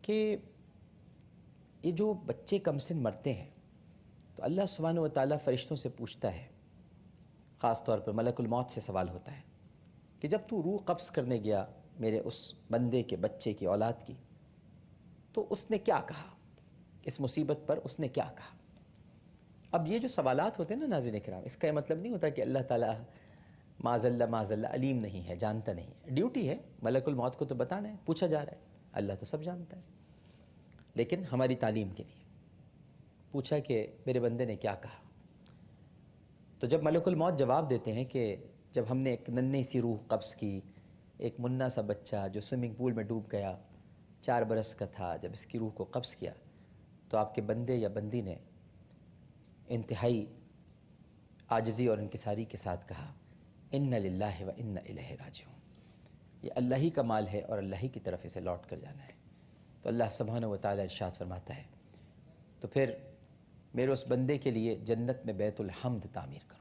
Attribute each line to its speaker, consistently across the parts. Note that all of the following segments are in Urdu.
Speaker 1: کہ یہ جو بچے کم سن مرتے ہیں تو اللہ سبحانہ و تعالیٰ فرشتوں سے پوچھتا ہے، خاص طور پر ملک الموت سے سوال ہوتا ہے کہ جب تو روح قبض کرنے گیا میرے اس بندے کے بچے کی اولاد کی تو اس نے کیا کہا، اس مصیبت پر اس نے کیا کہا۔ اب یہ جو سوالات ہوتے ہیں نا ناظرین کرام، اس کا یہ مطلب نہیں ہوتا کہ اللہ تعالیٰ معاذ اللہ علیم نہیں ہے، جانتا نہیں ہے۔ ڈیوٹی ہے ملک الموت کو تو بتانا ہے، پوچھا جا رہا ہے، اللہ تو سب جانتا ہے، لیکن ہماری تعلیم کے لیے پوچھا کہ میرے بندے نے کیا کہا۔ تو جب ملک الموت جواب دیتے ہیں کہ جب ہم نے ایک ننھی سی روح قبض کی، ایک منا سا بچہ جو سوئمنگ پول میں ڈوب گیا، 4 برس کا تھا، جب اس کی روح کو قبض کیا تو آپ کے بندے یا بندی نے انتہائی عاجزی اور انکساری کے ساتھ کہا، اِنَّ لِلَّهِ وَإِنَّ إِلَيْهِ راجعون، یہ اللہ ہی کا مال ہے اور اللہ ہی کی طرف اسے لوٹ کر جانا ہے۔ تو اللہ سبحانہ و تعالیٰ ارشاد فرماتا ہے، تو پھر میرے اس بندے کے لیے جنت میں بیت الحمد تعمیر کرو۔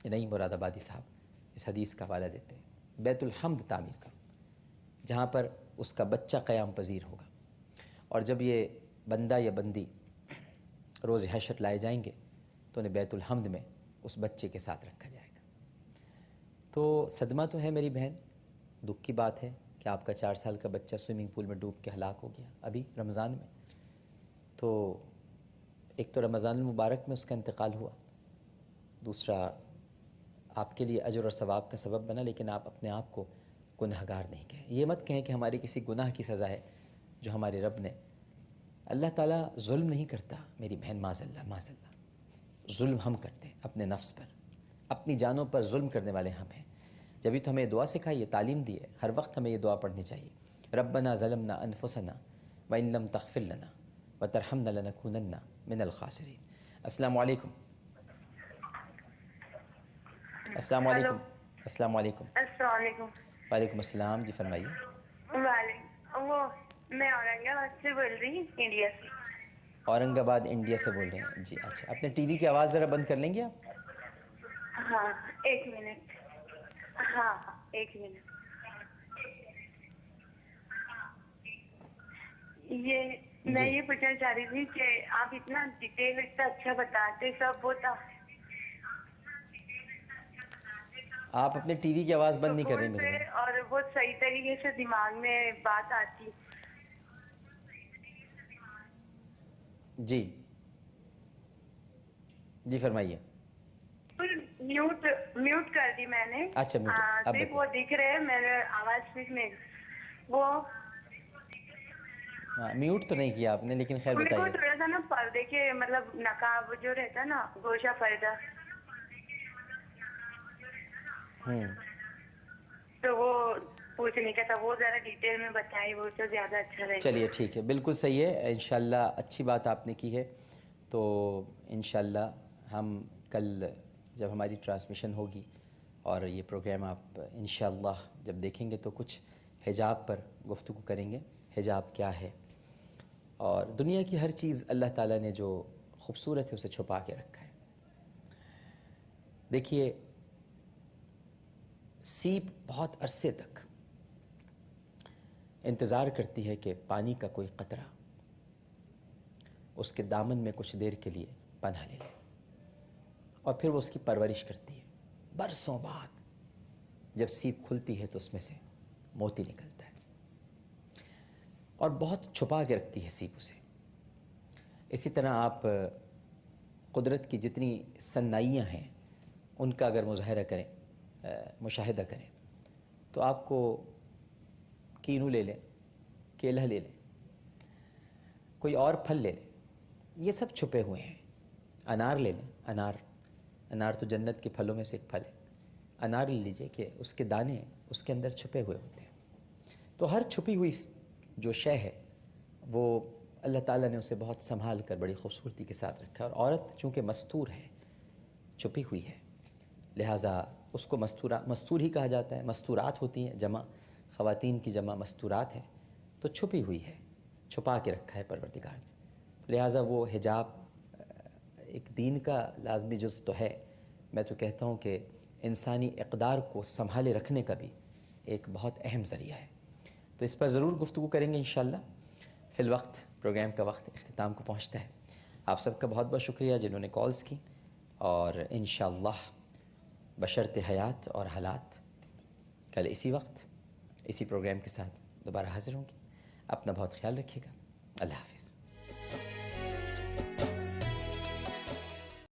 Speaker 1: یہ نہیں مراد آبادی صاحب اس حدیث کا حوالہ دیتے ہیں، بیت الحمد تعمیر کرو جہاں پر اس کا بچہ قیام پذیر ہوگا، اور جب یہ بندہ یا بندی روز حشر لائے جائیں گے تو انہیں بیت الحمد میں اس بچے کے ساتھ رکھا جائے گا۔ تو صدمہ تو ہے میری بہن، دکھ کی بات ہے کہ آپ کا 4 سال کا بچہ سوئمنگ پول میں ڈوب کے ہلاک ہو گیا ابھی رمضان میں۔ تو ایک تو رمضان المبارک میں اس کا انتقال ہوا، دوسرا آپ کے لیے اجر اور ثواب کا سبب بنا، لیکن آپ اپنے آپ کو گنہگار نہیں کہیں۔ یہ مت کہیں کہ ہماری کسی گناہ کی سزا ہے جو ہمارے رب نے، اللہ تعالیٰ ظلم نہیں کرتا میری بہن، معاذ اللہ۔ ظلم ہم کرتے ہیں اپنے نفس پر، اپنی جانوں پر ظلم کرنے والے ہم ہیں۔ جبھی تو ہمیں دعا سکھائی ہے، تعلیم دی ہے، ہر وقت ہمیں یہ دعا پڑھنی چاہیے، ربنا ظلمنا انفسنا وان لم تغفر لنا وترحمنا لنکونن من الخاسرین۔ السلام علیکم۔ السلام
Speaker 2: ہلو،
Speaker 1: علیکم۔ السلام علیکم۔
Speaker 2: السلام علیکم۔
Speaker 1: وعلیکم السلام، جی فرمائیے۔
Speaker 2: وعلیکم، وہ میں اورنگ آباد سے بول رہی ہوں، انڈیا سے۔
Speaker 1: اورنگ آباد انڈیا سے بول رہے ہیں، جی اچھا، اپنے ٹی وی کی آواز ذرا بند کر لیں گے آپ؟
Speaker 2: ہاں، 1 منٹ۔ ہاں، 1 منٹ۔ میں یہ پوچھنا چاہ رہی تھی کہ آپ اتنا ڈیٹیل اتنا اچھا بتاتے سب ہوتا،
Speaker 1: آپ اپنے ٹی وی کی آواز بند نہیں کر رہے
Speaker 2: سکون
Speaker 1: میرے
Speaker 2: سے
Speaker 1: بہن۔
Speaker 2: اور بہت صحیح طریقے سے دماغ میں بات آتی۔
Speaker 1: جی جی فرمائیے۔
Speaker 2: میوٹ کر دی میں نے۔
Speaker 1: اچھا میوٹ، اب
Speaker 2: صرف وہ
Speaker 1: بتائیے۔
Speaker 2: دکھ رہے ہیں، میرے آواز صرف نہیں وہ
Speaker 1: ہاں میوٹ تو نہیں کیا آپ نے، لیکن خیر
Speaker 2: میرے کو
Speaker 1: بتائیے۔
Speaker 2: تھوڑا سا نا پردے کے مطلب نقاب جو رہتا ہے نا، گوشہ پردہ، تو وہ پوچھنے کا تھا، وہ ذرا ڈیٹیل میں بتائے، وہ تو زیادہ اچھا رہے
Speaker 1: چلیے
Speaker 2: گا۔
Speaker 1: ٹھیک ہے، بالکل صحیح ہے، انشاءاللہ اچھی بات آپ نے کی ہے۔ تو انشاءاللہ ہم کل جب ہماری ٹرانسمیشن ہوگی اور یہ پروگرام آپ انشاءاللہ جب دیکھیں گے تو کچھ حجاب پر گفتگو کریں گے، حجاب کیا ہے، اور دنیا کی ہر چیز اللہ تعالیٰ نے جو خوبصورت ہے اسے چھپا کے رکھا ہے۔ دیکھیے، سیپ بہت عرصے تک انتظار کرتی ہے کہ پانی کا کوئی قطرہ اس کے دامن میں کچھ دیر کے لیے پناہ لے لے، اور پھر وہ اس کی پرورش کرتی ہے۔ برسوں بعد جب سیپ کھلتی ہے تو اس میں سے موتی نکلتا ہے، اور بہت چھپا کے رکھتی ہے سیپ اسے۔ اسی طرح آپ قدرت کی جتنی صنائیاں ہیں ان کا اگر مظاہرہ کریں، مشاہدہ کریں، تو آپ کو کینو لے لیں، کیلا لے لیں، کوئی اور پھل لے لیں، یہ سب چھپے ہوئے ہیں۔ انار لے لیں، انار تو جنت کے پھلوں میں سے ایک پھل ہے۔ انار لے لیجئے کہ اس کے دانے اس کے اندر چھپے ہوئے ہوتے ہیں۔ تو ہر چھپی ہوئی جو شے ہے وہ اللہ تعالیٰ نے اسے بہت سنبھال کر بڑی خوبصورتی کے ساتھ رکھا ہے، اور عورت چونکہ مستور ہے، چھپی ہوئی ہے، لہٰذا اس کو مستور ہی کہا جاتا ہے۔ مستورات ہوتی ہیں، جمع خواتین کی جمع مستورات ہے، تو چھپی ہوئی ہے، چھپا کے رکھا ہے پروردگار نے، لہٰذا وہ حجاب ایک دین کا لازمی جز تو ہے۔ میں تو کہتا ہوں کہ انسانی اقدار کو سنبھالے رکھنے کا بھی ایک بہت اہم ذریعہ ہے۔ تو اس پر ضرور گفتگو کریں گے انشاءاللہ. فی الوقت پروگرام کا وقت اختتام کو پہنچتا ہے. آپ سب کا بہت بہت شکریہ جنہوں نے کالز کی، اور انشاءاللہ بشرط حیات اور حالات کل اسی وقت اسی پروگرام کے ساتھ دوبارہ حاضر ہوں گے. اپنا بہت خیال رکھیے گا. اللہ حافظ.